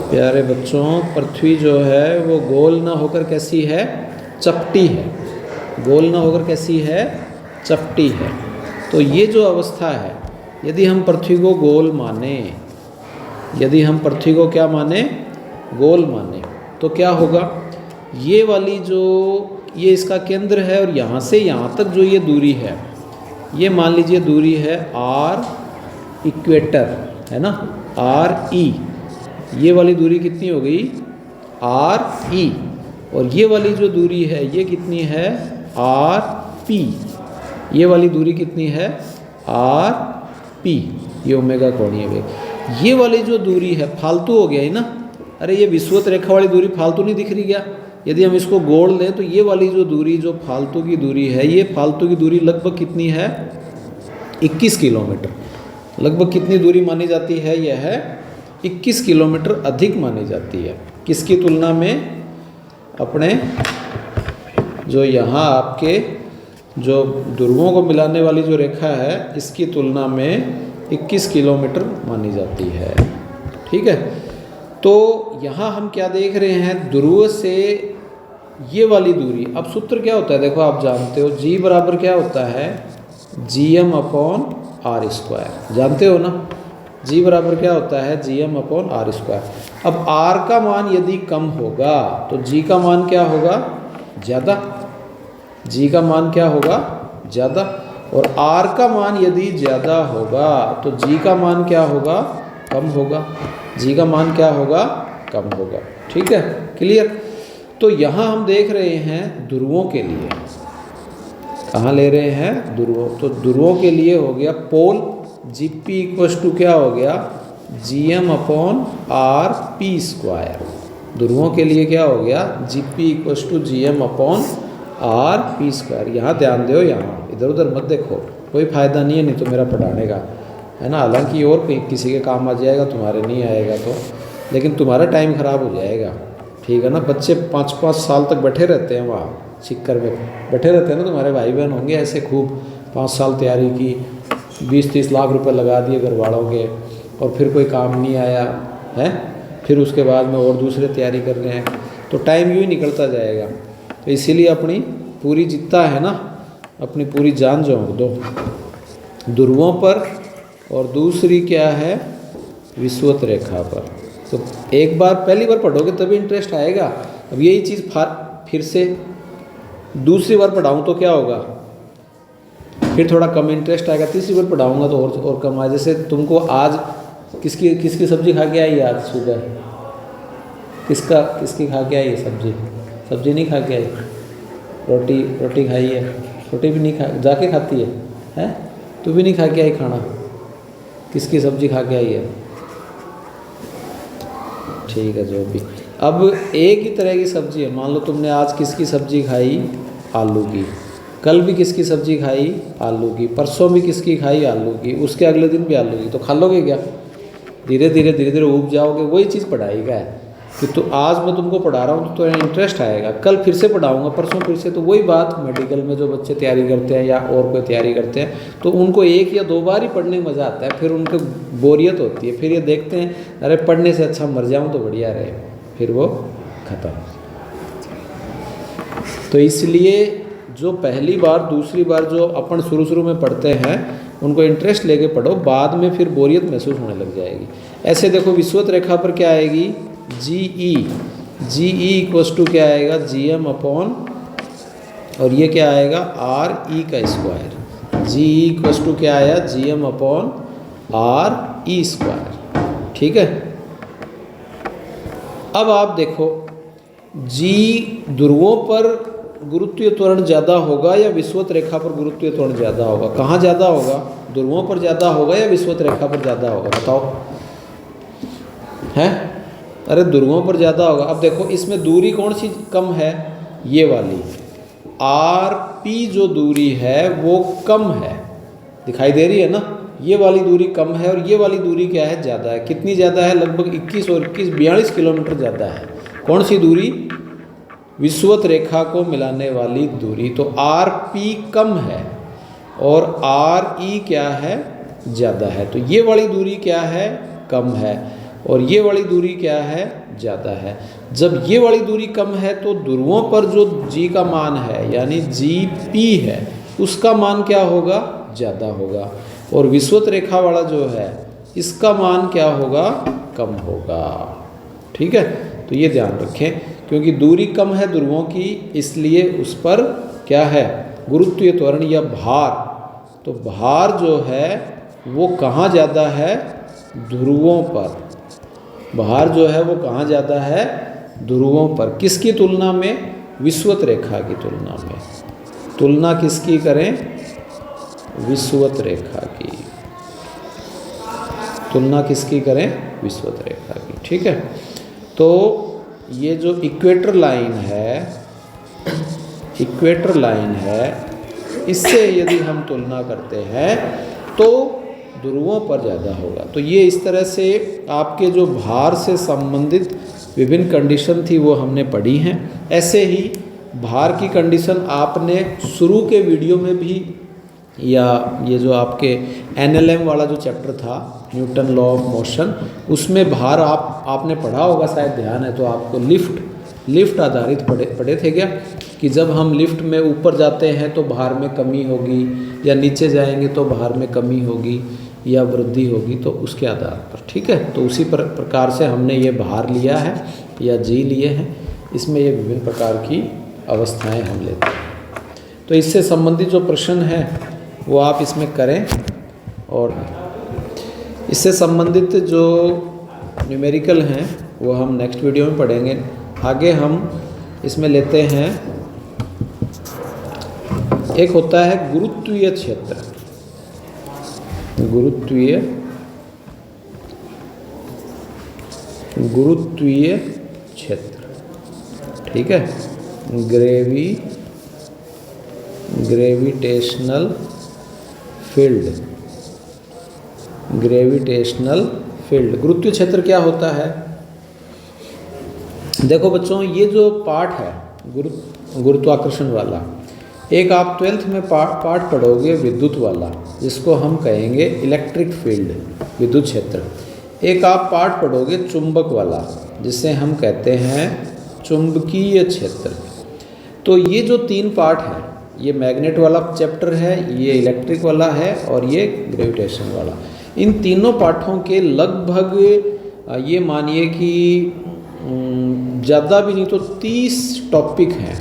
प्यारे बच्चों, पृथ्वी जो है वो गोल ना होकर कैसी है? चपटी है। गोल ना होकर कैसी है, चपटी है। तो ये जो अवस्था है, यदि हम पृथ्वी को गोल माने, यदि हम पृथ्वी को क्या माने, गोल माने, तो क्या होगा, ये वाली जो ये इसका केंद्र है और यहाँ से यहाँ तक जो ये दूरी है, ये मान लीजिए दूरी है आर इक्वेटर, है ना, आर ई। ये वाली दूरी कितनी हो गई, आर ई। और ये वाली जो दूरी है ये कितनी है, आर पी। ये वाली दूरी कितनी है, आर पी। ये ओमेगा कोणीय वेग। ये वाली जो दूरी है फालतू हो गया है ना, अरे ये विषुवत रेखा वाली दूरी फालतू नहीं दिख रही क्या। यदि हम इसको गोल लें तो ये वाली जो दूरी, जो फालतू की दूरी है, ये फालतू की दूरी लगभग कितनी है, 21 किलोमीटर। लगभग कितनी दूरी मानी जाती है, यह है 21 किलोमीटर अधिक मानी जाती है। किसकी तुलना में, अपने जो यहाँ आपके जो ध्रुवों को मिलाने वाली जो रेखा है, इसकी तुलना में 21 किलोमीटर मानी जाती है। ठीक है, तो यहाँ हम क्या देख रहे हैं, ध्रुव से ये वाली दूरी। अब सूत्र क्या होता है, देखो आप जानते हो, जी बराबर क्या होता है, GM अपॉन आर स्क्वायर। जानते हो ना, जी बराबर क्या होता है, GM अपॉन आर स्क्वायर। अब आर का मान यदि कम होगा तो जी का मान क्या होगा, ज़्यादा। जी का मान क्या होगा, ज़्यादा। और आर का मान यदि ज़्यादा होगा तो जी का मान क्या होगा, कम होगा। जी का मान क्या होगा, कम होगा। ठीक है, क्लियर। तो यहाँ हम देख रहे हैं ध्रुवों के लिए, कहाँ ले रहे हैं, ध्रुवों। तो ध्रुवों के लिए हो गया पोल, GP इक्वस टू क्या हो गया, GM upon R P square. ध्रुवों के लिए क्या हो गया, GP equals to GM upon R P square. यहाँ ध्यान दो, यहाँ इधर उधर मत देखो, कोई फ़ायदा नहीं है, नहीं तो मेरा पढ़ाने का, है ना। हालांकि और किसी के काम आ जाएगा, तुम्हारे नहीं आएगा तो, लेकिन तुम्हारा टाइम ख़राब हो जाएगा। ठीक है ना, बच्चे 5-5 साल तक बैठे रहते हैं वहाँ सिक्कर में बैठे रहते हैं ना, तुम्हारे भाई बहन होंगे ऐसे, खूब 5 साल तैयारी की, 20-30 लाख रुपए लगा दिए घर वालों के, और फिर कोई काम नहीं आया है, फिर उसके बाद में और दूसरे तैयारी कर रहे हैं, तो टाइम यूँ ही निकलता जाएगा। तो इसीलिए अपनी पूरी जितना है ना, अपनी पूरी जान झोंक दो ध्रुवों पर, और दूसरी क्या है, विषुवत रेखा पर। तो एक बार पहली बार पढ़ोगे तभी इंटरेस्ट आएगा। अब यही चीज़ फिर से दूसरी बार पढ़ाऊँ तो क्या होगा, फिर थोड़ा कम इंटरेस्ट आएगा। तीसरी बार पढ़ाऊँगा तो और कम आए। जैसे तुमको आज किसकी सब्जी खा के आई आज सुबह, किसकी खा के आई सब्जी नहीं खा के आई, रोटी खाई है, रोटी भी नहीं खा, जाके खाती है, हैं, तू भी नहीं खा के आई खाना, किसकी सब्जी खा के आई है। ठीक है, जो भी। अब एक ही तरह की सब्जी है, मान लो तुमने आज किसकी सब्जी खाई, आलू की, कल भी किसकी सब्जी खाई, आलू की, परसों भी किसकी खाई, आलू की, उसके अगले दिन भी आलू की, तो खा लोगे क्या, धीरे धीरे उब जाओगे। वही चीज़ पढ़ाई का है कि तो आज मैं तुमको पढ़ा रहा हूँ तो इंटरेस्ट आएगा, कल फिर से पढ़ाऊँगा, परसों फिर से। तो वही बात मेडिकल में जो बच्चे तैयारी करते हैं या और कोई तैयारी करते हैं, तो उनको 1 या 2 बार ही पढ़ने में मज़ा आता है, फिर उनको बोरियत होती है, फिर ये देखते हैं अरे पढ़ने से अच्छा मर जाऊँ तो बढ़िया रहे, फिर वो ख़त्म। तो इसलिए जो पहली बार दूसरी बार जो अपन शुरू में पढ़ते हैं उनको इंटरेस्ट लेके पढ़ो, बाद में फिर बोरियत महसूस होने लग जाएगी। ऐसे देखो विषुवत रेखा पर क्या आएगी, GE इक्वस टू क्या आएगा, GM अपॉन, और ये क्या आएगा, RE का स्क्वायर। GE इक्वस टू क्या आया, GM अपॉन RE स्क्वायर। ठीक है, अब आप देखो G ध्रुवों पर गुरुत्वीय त्वरण ज़्यादा होगा या विषुवत रेखा पर गुरुत्वीय त्वरण ज़्यादा होगा, कहाँ ज़्यादा होगा, ध्रुवों पर ज़्यादा होगा या विषुवत रेखा पर ज़्यादा होगा, बताओ। हैं, अरे ध्रुवों पर ज़्यादा होगा। अब देखो इसमें दूरी कौन सी कम है, ये वाली RP जो दूरी है वो कम है, दिखाई दे रही है ना, ये वाली दूरी कम है, और ये वाली दूरी क्या है, ज़्यादा है। कितनी ज़्यादा है, लगभग 21 और 21 42 किलोमीटर ज़्यादा है। कौन सी दूरी, विषुवत रेखा को मिलाने वाली दूरी। तो RP कम है और RE क्या है, ज़्यादा है। तो ये वाली दूरी क्या है, कम है, और ये वाली दूरी क्या है, ज़्यादा है। जब ये वाली दूरी कम है तो ध्रुवों पर जो जी का मान है यानी जी पी है उसका मान क्या होगा, ज़्यादा होगा, और विषुवत रेखा वाला जो है इसका मान क्या होगा, कम होगा। ठीक है, तो ये ध्यान रखें, क्योंकि दूरी कम है ध्रुवों की इसलिए उस पर क्या है, गुरुत्वीय त्वरण या भार, तो भार जो है वो कहाँ ज़्यादा है, ध्रुवों पर। भार जो है वो कहाँ ज़्यादा है, ध्रुवों पर। किसकी तुलना में, विषुवत रेखा की तुलना में। तुलना किसकी करें, विषुवत रेखा की। तुलना किसकी करें, विषुवत रेखा की। ठीक है, तो ये जो इक्वेटर लाइन है, इक्वेटर लाइन है, इससे यदि हम तुलना करते हैं तो ध्रुवों पर ज़्यादा होगा। तो ये इस तरह से आपके जो भार से संबंधित विभिन्न कंडीशन थी वो हमने पढ़ी हैं। ऐसे ही भार की कंडीशन आपने शुरू के वीडियो में भी, या ये जो आपके NLM वाला जो चैप्टर था, न्यूटन लॉ ऑफ मोशन, उसमें भार आपने पढ़ा होगा, शायद ध्यान है तो आपको। लिफ्ट आधारित पढ़े थे क्या, कि जब हम लिफ्ट में ऊपर जाते हैं तो भार में कमी होगी, या नीचे जाएंगे तो भार में कमी होगी या वृद्धि होगी, तो उसके आधार पर। ठीक है, तो उसी प्रकार से हमने ये भार लिया है या जी लिए हैं, इसमें ये विभिन्न प्रकार की अवस्थाएं हम लेते हैं। तो इससे संबंधित जो प्रश्न है वो आप इसमें करें, और इससे संबंधित जो न्यूमेरिकल हैं वो हम नेक्स्ट वीडियो में पढ़ेंगे। आगे हम इसमें लेते हैं, एक होता है गुरुत्वीय क्षेत्र। गुरुत्वीय क्षेत्र, ठीक है, ग्रेविटेशनल फील्ड। ग्रेविटेशनल फील्ड, गुरुत्वीय क्षेत्र क्या होता है। देखो बच्चों, ये जो पार्ट है गुरुत्वाकर्षण वाला, एक आप 12th में पार्ट पढ़ोगे विद्युत वाला, जिसको हम कहेंगे इलेक्ट्रिक फील्ड, विद्युत क्षेत्र। एक आप पार्ट पढ़ोगे चुंबक वाला, जिसे हम कहते हैं चुंबकीय क्षेत्र। तो ये जो 3 पार्ट हैं, ये मैग्नेट वाला चैप्टर है, ये इलेक्ट्रिक वाला है, और ये ग्रेविटेशन वाला। इन तीनों पाठों के लगभग ये मानिए कि ज़्यादा भी नहीं तो 30 टॉपिक हैं।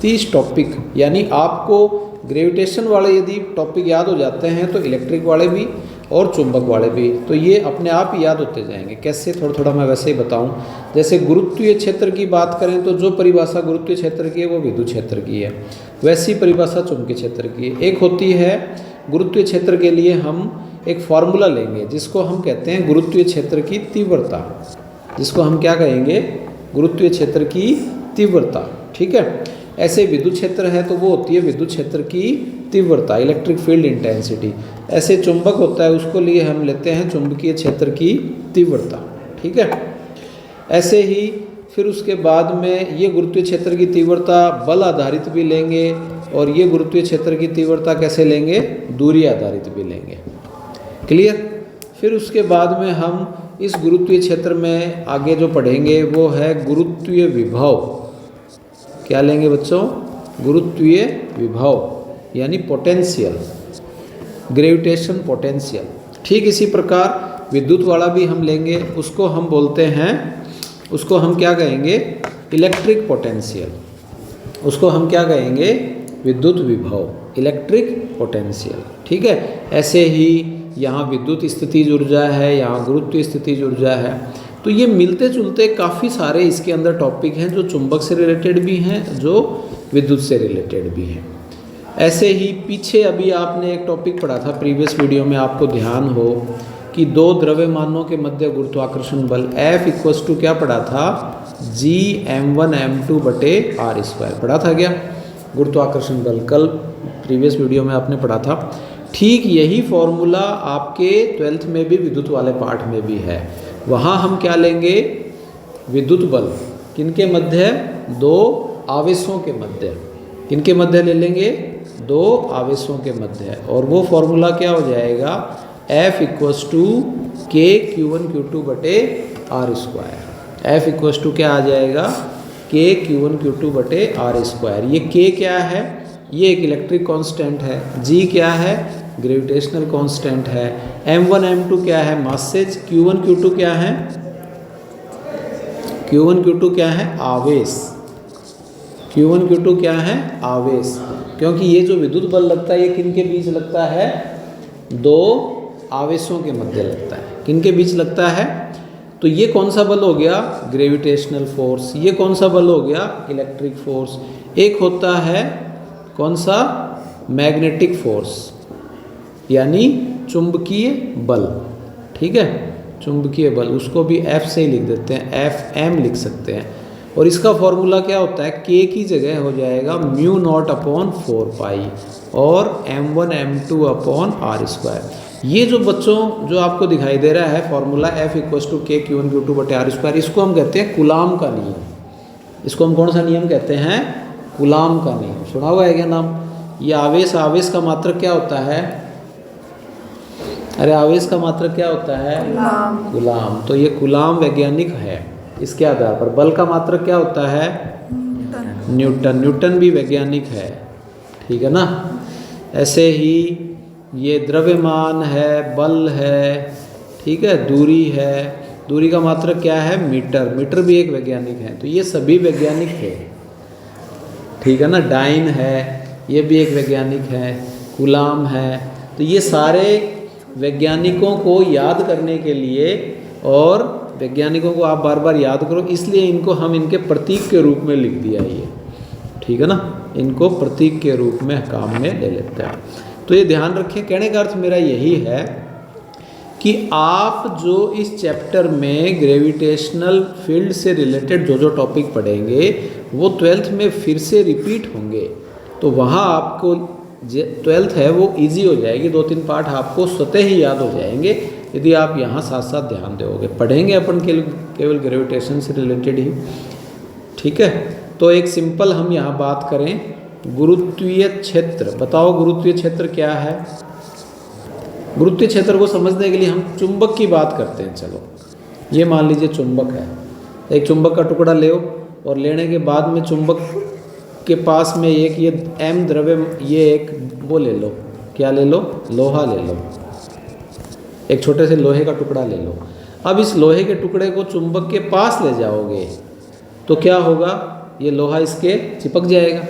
30 टॉपिक, यानी आपको ग्रेविटेशन वाले यदि टॉपिक याद हो जाते हैं तो इलेक्ट्रिक वाले भी और चुंबक वाले भी, तो ये अपने आप ही याद होते जाएंगे। कैसे, थोड़ा थोड़ा मैं वैसे ही बताऊं। जैसे गुरुत्वीय क्षेत्र की बात करें तो जो परिभाषा गुरुत्वीय क्षेत्र की है वो विद्युत क्षेत्र की है, वैसी परिभाषा चुंबकीय क्षेत्र की है। एक होती है गुरुत्वीय क्षेत्र के लिए हम एक फॉर्मूला लेंगे जिसको हम कहते हैं गुरुत्वीय क्षेत्र की तीव्रता, जिसको हम क्या कहेंगे, गुरुत्वीय क्षेत्र की तीव्रता। ठीक है, ऐसे विद्युत क्षेत्र है तो वो होती है विद्युत क्षेत्र की तीव्रता, इलेक्ट्रिक फील्ड इंटेंसिटी। ऐसे चुंबक होता है, उसको लिए हम लेते हैं चुंबकीय क्षेत्र की तीव्रता। ठीक है, ऐसे ही फिर उसके बाद में ये गुरुत्वीय क्षेत्र की तीव्रता बल आधारित भी लेंगे, और ये गुरुत्वीय क्षेत्र की तीव्रता कैसे लेंगे, दूरी आधारित भी लेंगे। क्लियर। फिर उसके बाद में हम इस गुरुत्वीय क्षेत्र में आगे जो पढ़ेंगे वो है गुरुत्वीय विभव। क्या लेंगे बच्चों, गुरुत्वीय विभव, यानी पोटेंशियल, ग्रेविटेशन पोटेंशियल। ठीक इसी प्रकार विद्युत वाला भी हम लेंगे, उसको हम बोलते हैं, उसको हम क्या कहेंगे, इलेक्ट्रिक पोटेंशियल। उसको हम क्या कहेंगे, विद्युत विभव, इलेक्ट्रिक पोटेंशियल। ठीक है, ऐसे ही यहाँ विद्युत स्थितिज ऊर्जा है, यहाँ गुरुत्वीय स्थितिज ऊर्जा है। तो ये मिलते जुलते काफ़ी सारे इसके अंदर टॉपिक हैं, जो चुंबक से रिलेटेड भी हैं, जो विद्युत से रिलेटेड भी हैं। ऐसे ही पीछे अभी आपने एक टॉपिक पढ़ा था प्रीवियस वीडियो में, आपको ध्यान हो कि 2 द्रव्यमानों के मध्य गुरुत्वाकर्षण बल F इक्वल्स टू क्या पढ़ा था, Gm1m2/r²। पढ़ा था क्या, गुरुत्वाकर्षण बल, कल प्रीवियस वीडियो में आपने पढ़ा था। ठीक यही फॉर्मूला आपके 12th में भी विद्युत वाले पार्ट में भी है। वहाँ हम क्या लेंगे, विद्युत बल किनके मध्य, 2 आवेशों के मध्य। किनके मध्य ले लेंगे, 2 आवेशों के मध्य, और वो फॉर्मूला क्या हो जाएगा, F equals to K Q1 Q2/r²। F equals to क्या आ जाएगा, K Q1 Q2 बटे आर स्क्वायर। ये K क्या है, ये एक इलेक्ट्रिक कांस्टेंट है। G क्या है, ग्रेविटेशनल कांस्टेंट है। M1 M2 क्या है, मासेज। Q1 Q2 क्या है, Q1 Q2 क्या है, आवेश। Q1 Q2 क्या है, आवेश। क्योंकि ये जो विद्युत बल लगता है ये किन के बीच लगता है, दो आवेशों के मध्य लगता है। किन के बीच लगता है, तो ये कौन सा बल हो गया, ग्रेविटेशनल फोर्स। ये कौन सा बल हो गया, इलेक्ट्रिक फोर्स। एक होता है कौन सा, मैग्नेटिक फोर्स, यानी चुंबकीय बल। ठीक है, चुंबकीय बल, उसको भी F से ही लिख देते हैं, FM लिख सकते हैं। और इसका फॉर्मूला क्या होता है, K की जगह हो जाएगा μ0/4π और M1 M2 upon are square. ये जो बच्चों जो आपको दिखाई दे रहा है formula F equals to K Q1 Q2 बटे आर स्क्वायर, इसको हम कहते हैं कूलाम का नियम। इसको हम कौन सा नियम कहते हैं, कूलाम का नियम। सुना हुआ है क्या नाम। ये आवेश, आवेश का मात्रक क्या होता है, अरे आवेश का मात्रक क्या होता है, कूलाम। तो ये कूलाम वैज्ञानिक है। इसके आधार पर बल का मात्रक क्या होता है, न्यूटन। न्यूटन भी वैज्ञानिक है, ठीक है ना। ऐसे ही ये द्रव्यमान है, बल है, ठीक है, दूरी है, दूरी का मात्रक क्या है, मीटर। मीटर भी एक वैज्ञानिक है। तो ये सभी वैज्ञानिक है, ठीक है ना। डाइन है, ये भी एक वैज्ञानिक है। कूलाम है। तो ये सारे वैज्ञानिकों को याद करने के लिए, और वैज्ञानिकों को आप बार बार याद करो, इसलिए इनको हम इनके प्रतीक के रूप में लिख दिया ये, ठीक है ना। इनको प्रतीक के रूप में काम में ले लेते हैं। तो ये ध्यान रखें। कहने का अर्थ मेरा यही है कि आप जो इस चैप्टर में ग्रेविटेशनल फील्ड से रिलेटेड जो जो टॉपिक पढ़ेंगे वो 12th में फिर से रिपीट होंगे। तो वहाँ आपको 12th है वो इजी हो जाएगी। 2-3 पार्ट आपको स्वतः ही याद हो जाएंगे यदि आप यहाँ साथ साथ ध्यान दोगे। पढ़ेंगे अपन केवल ग्रेविटेशन से रिलेटेड ही, ठीक है। तो एक सिंपल हम यहाँ बात करें, गुरुत्वीय क्षेत्र। बताओ गुरुत्वीय क्षेत्र क्या है। गुरुत्वीय क्षेत्र को समझने के लिए हम चुंबक की बात करते हैं। चलो, ये मान लीजिए चुंबक है। एक चुंबक का टुकड़ा ले, और लेने के बाद में चुंबक के पास में एक ये M द्रव्य, ये एक वो ले लो, क्या ले लो, लोहा ले लो। एक छोटे से लोहे का टुकड़ा ले लो। अब इस लोहे के टुकड़े को चुंबक के पास ले जाओगे तो क्या होगा, ये लोहा इसके चिपक जाएगा।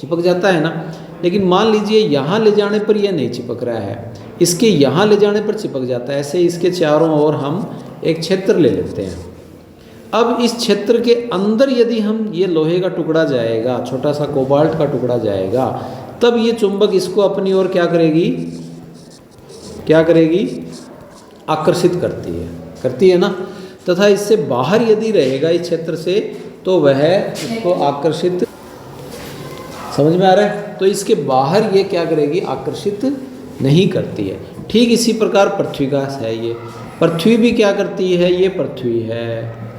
चिपक जाता है ना। लेकिन मान लीजिए यहाँ ले जाने पर यह नहीं चिपक रहा है, इसके यहाँ ले जाने पर चिपक जाता है। ऐसे इसके चारों ओर हम एक क्षेत्र ले लेते हैं। अब इस क्षेत्र के अंदर यदि हम ये लोहे का टुकड़ा जाएगा, छोटा सा कोबाल्ट का टुकड़ा जाएगा, तब ये चुंबक इसको अपनी ओर क्या करेगी, क्या करेगी, आकर्षित करती है ना। तथा इससे बाहर यदि रहेगा इस क्षेत्र से तो वह इसको आकर्षित, समझ में आ रहा है। तो इसके बाहर ये क्या करेगी, आकर्षित नहीं करती है। ठीक इसी प्रकार पृथ्वी का है। ये पृथ्वी भी क्या करती है, ये पृथ्वी है,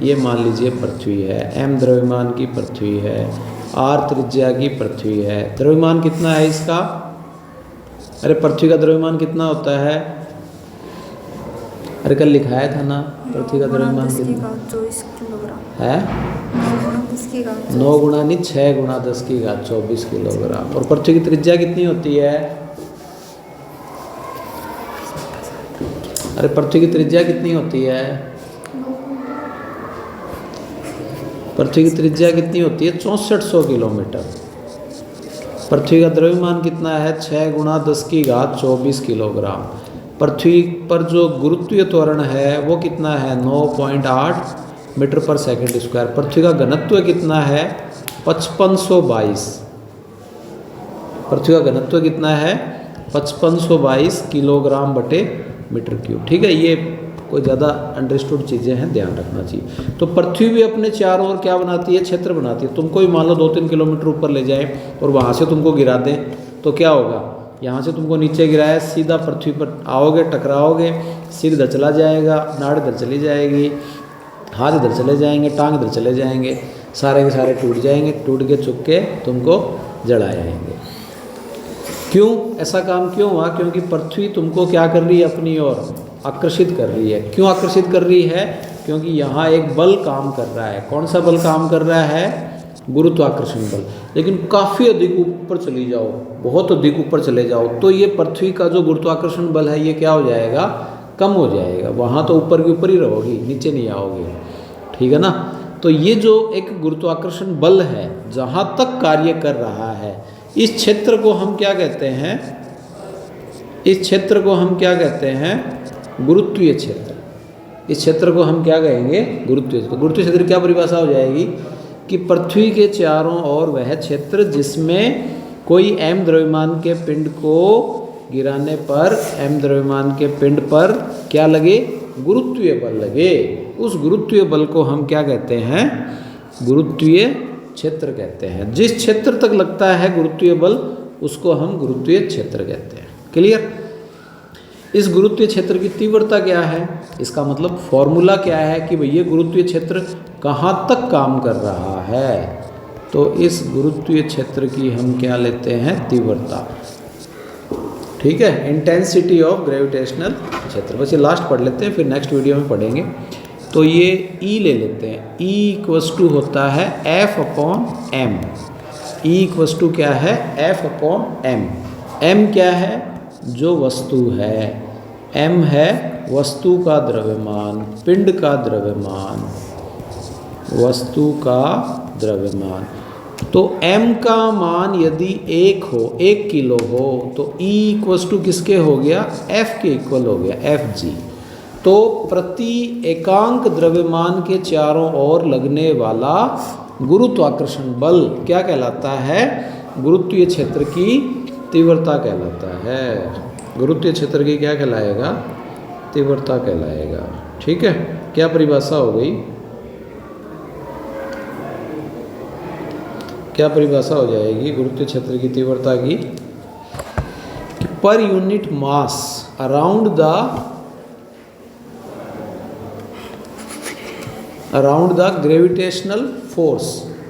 ये मान लीजिए पृथ्वी है। M द्रव्यमान की पृथ्वी है, R त्रिज्या की पृथ्वी है। द्रव्यमान कितना है इसका, अरे पृथ्वी का द्रव्यमान कितना होता है, अरे कल लिखाया था ना, पृथ्वी का द्रव्यमान कितना है, 9 गुणा नहीं 6 गुणा 10 की घात 24 किलोग्राम। और पृथ्वी की त्रिज्या कितनी होती है, अरे पृथ्वी की त्रिज्या कितनी होती है, पृथ्वी की त्रिज्या कितनी होती है, 6400 किलोमीटर। पृथ्वी का द्रव्यमान कितना है, 6 गुणा 10 की घात 24 किलोग्राम। पृथ्वी पर जो गुरुत्वीय त्वरण है वो कितना है, 9.8 मीटर पर सेकंड स्क्वायर। पृथ्वी का घनत्व कितना है, 5522। पृथ्वी का घनत्व कितना है, 5522 किलोग्राम बटे मीटर क्यूब। ठीक है, ये कोई ज़्यादा अंडरस्टूड चीज़ें हैं, ध्यान रखना चाहिए। तो पृथ्वी भी अपने चारों ओर क्या बनाती है, क्षेत्र बनाती है। तुमको भी मान लो 2-3 किलोमीटर ऊपर ले जाए और वहाँ से तुमको गिरा दें तो क्या होगा, यहाँ से तुमको नीचे गिराया, सीधा पृथ्वी पर आओगे, टकराओगे, सिर इधर चला जाएगा, नाड़ इधर चली जाएगी, हाथ इधर चले जाएंगे, टांग इधर चले जाएंगे, सारे के सारे टूट जाएंगे, टूट के चुक के तुमको जला जाएंगे। क्यों ऐसा काम क्यों हुआ, क्योंकि पृथ्वी तुमको क्या कर रही है, अपनी ओर आकर्षित कर रही है। क्यों आकर्षित कर रही है, क्योंकि यहाँ एक बल काम कर रहा है। कौन सा बल काम कर रहा है? गुरुत्वाकर्षण बल। लेकिन काफ़ी अधिक ऊपर चली जाओ, बहुत अधिक ऊपर चले जाओ, तो ये पृथ्वी का जो गुरुत्वाकर्षण बल है ये क्या हो जाएगा? कम हो जाएगा। वहाँ तो ऊपर के ऊपर ही रहोगी, नीचे नहीं आओगे, ठीक है ना। तो ये जो एक गुरुत्वाकर्षण बल है जहाँ तक कार्य कर रहा है, इस क्षेत्र को हम क्या कहते हैं? इस क्षेत्र को हम क्या कहते हैं? गुरुत्वीय क्षेत्र। इस क्षेत्र को हम क्या कहेंगे? गुरुत्वीय क्षेत्र। गुरुत्वीय क्षेत्र की क्या परिभाषा हो जाएगी कि पृथ्वी के चारों ओर वह क्षेत्र जिसमें कोई m द्रव्यमान के पिंड को गिराने पर m द्रव्यमान के पिंड पर क्या लगे? गुरुत्वीय बल लगे। उस गुरुत्वीय बल को हम क्या कहते हैं? गुरुत्वीय क्षेत्र कहते हैं। जिस क्षेत्र तक लगता है गुरुत्वीय बल उसको हम गुरुत्वीय क्षेत्र कहते हैं। क्लियर? इस गुरुत्वीय क्षेत्र की तीव्रता क्या है? इसका मतलब फॉर्मूला क्या है कि भैया गुरुत्वीय क्षेत्र कहाँ तक काम कर रहा है? तो इस गुरुत्वीय क्षेत्र की हम क्या लेते हैं? तीव्रता। ठीक है, इंटेंसिटी ऑफ ग्रेविटेशनल क्षेत्र। बस ये लास्ट पढ़ लेते हैं, फिर नेक्स्ट वीडियो में पढ़ेंगे। तो ये E ले लेते हैं। E इक्वस टू होता है F/m। E इक्वस टू क्या है? F/m। m क्या है? जो वस्तु है। m है वस्तु का द्रव्यमान, पिंड का द्रव्यमान, वस्तु का द्रव्यमान। तो m का मान यदि 1 हो, 1 किलो हो, तो E इक्वस टू किसके हो गया? F के इक्वल हो गया, Fg। तो प्रति एकांक द्रव्यमान के चारों ओर लगने वाला गुरुत्वाकर्षण बल क्या कहलाता है? गुरुत्वीय क्षेत्र की तीव्रता कहलाता है। गुरुत्वीय क्षेत्र की क्या कहलाएगा? तीव्रता कहलाएगा। ठीक है, क्या परिभाषा हो गई? क्या परिभाषा हो जाएगी गुरुत्वीय क्षेत्र की तीव्रता की? कि per unit mass around the gravitational force,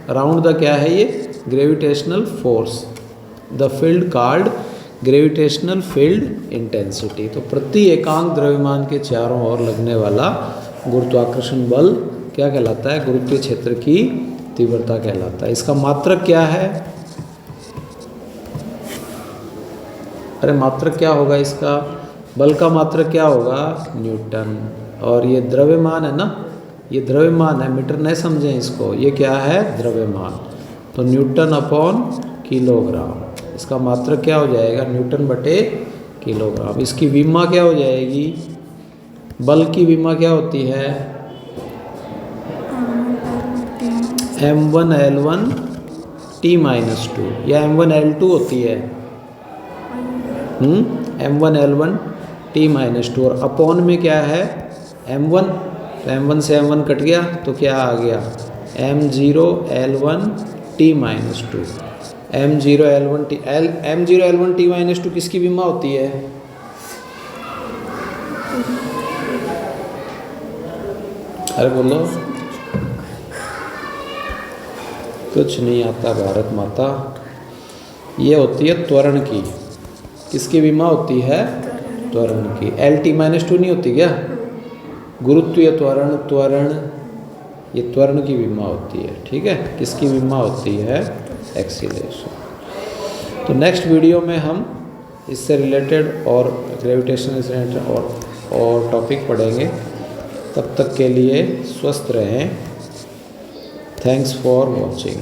around the क्या है ये? Gravitational force, the field called gravitational field intensity. तो प्रति एकांक द्रव्यमान के चारों ओर लगने वाला गुरुत्वाकर्षण बल क्या कहलाता है? गुरुत्वीय क्षेत्र की तीव्रता कहलाता है। इसका मात्रक क्या है? अरे मात्रक क्या होगा इसका? बल का मात्रक क्या होगा? न्यूटन। और ये द्रव्यमान है ना, ये द्रव्यमान है, मीटर नहीं समझें इसको, ये क्या है? द्रव्यमान। तो न्यूटन अपॉन किलोग्राम। इसका मात्रक क्या हो जाएगा? न्यूटन बटे किलोग्राम। इसकी विमा क्या हो जाएगी? बल की विमा क्या होती है? m1l1 t-2 या m1l2 होती है। m1l1 t-2 और अपॉन में क्या है? m1। तो m1 से m1 कट गया तो क्या आ गया? m0l1 t-2। m0l1 t-2 किसकी विमा होती है? अरे बोलो। कुछ नहीं आता भारत माता। ये होती है त्वरण की। किसकी विमा होती है? त्वरण की। L-2 नहीं होती क्या? गुरुत्वीय त्वरण ये त्वरण की विमा होती है। ठीक है, किसकी विमा होती है? एक्सीलरेशन। तो नेक्स्ट वीडियो में हम इससे रिलेटेड और ग्रेविटेशन से रिलेटेड और टॉपिक पढ़ेंगे। तब तक के लिए स्वस्थ रहें। Thanks for watching.